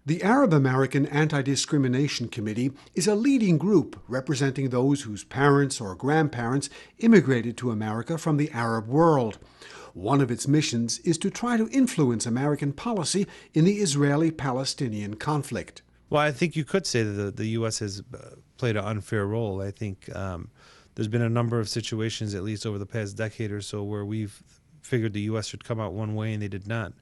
The Arab American Anti-Discrimination Committee is a leading group representing those whose parents or grandparents immigrated to America from the Arab world. One of its missions is to try to influence American policy in the Israeli-Palestinian conflict. Well, I think you could say that the U.S. has played an unfair role. I think there's been a number of situations, at least over the past decade or so, where we've figured the U.S. should come out one way and they did not.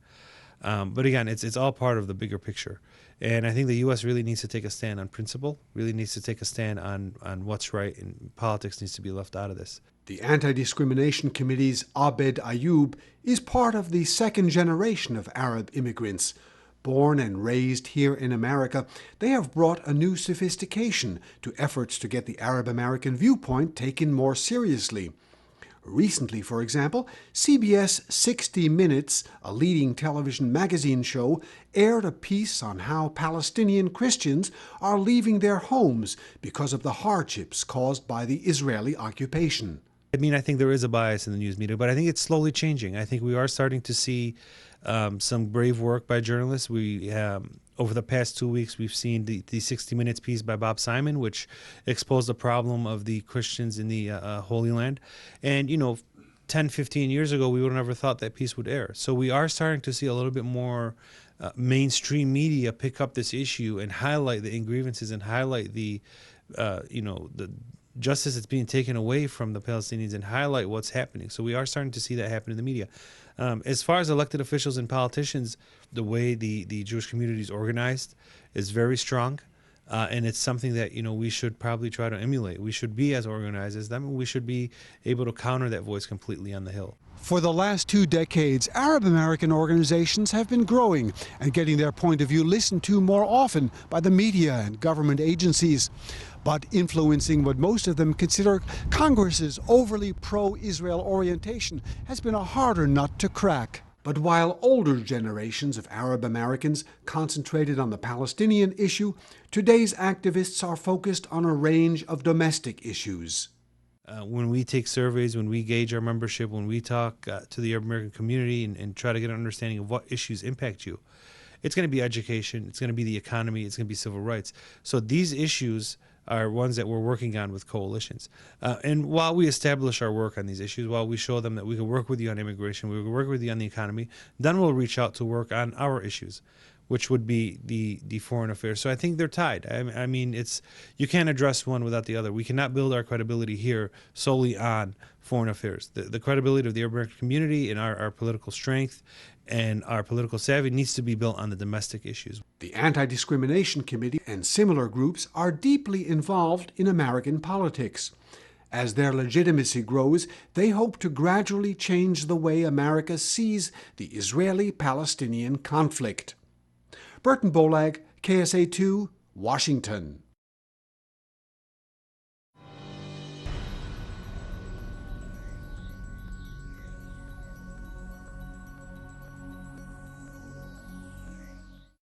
But again, it's all part of the bigger picture. And I think the U.S. really needs to take a stand on principle, really needs to take a stand on what's right, and politics needs to be left out of this. The Anti-Discrimination Committee's Abed Ayoub is part of the second generation of Arab immigrants. Born and raised here in America, they have brought a new sophistication to efforts to get the Arab American viewpoint taken more seriously. Recently, for example, CBS 60 Minutes, a leading television magazine show, aired a piece on how Palestinian Christians are leaving their homes because of the hardships caused by the Israeli occupation. I mean, I think there is a bias in the news media, but I think it's slowly changing. I think we are starting to see some brave work by journalists. Over the past 2 weeks, we've seen the 60 Minutes piece by Bob Simon, which exposed the problem of the Christians in the Holy Land. And, 10, 15 years ago, we would have never thought that piece would air. So we are starting to see a little bit more mainstream media pick up this issue and highlight the grievances and highlight the justice that's being taken away from the Palestinians and highlight what's happening. So we are starting to see that happen in the media. As far as elected officials and politicians, the way the Jewish community is organized is very strong, and it's something that we should probably try to emulate. We should be as organized as them, and we should be able to counter that voice completely on the Hill. For the last 2 decades, Arab American organizations have been growing and getting their point of view listened to more often by the media and government agencies. But influencing what most of them consider Congress's overly pro-Israel orientation has been a harder nut to crack. But while older generations of Arab Americans concentrated on the Palestinian issue, today's activists are focused on a range of domestic issues. When we take surveys, when we gauge our membership, when we talk to the Arab American community and try to get an understanding of what issues impact you, it's going to be education, it's going to be the economy, it's going to be civil rights. So these issues are ones that we're working on with coalitions. And while we establish our work on these issues, while we show them that we can work with you on immigration, we can work with you on the economy, then we'll reach out to work on our issues, which would be the foreign affairs. So I think they're tied. I mean, you can't address one without the other. We cannot build our credibility here solely on foreign affairs. The credibility of the Arab American community and our political strength and our political savvy needs to be built on the domestic issues. The Anti-Discrimination Committee and similar groups are deeply involved in American politics. As their legitimacy grows, they hope to gradually change the way America sees the Israeli-Palestinian conflict. Burton Bolag, KSA2, Washington.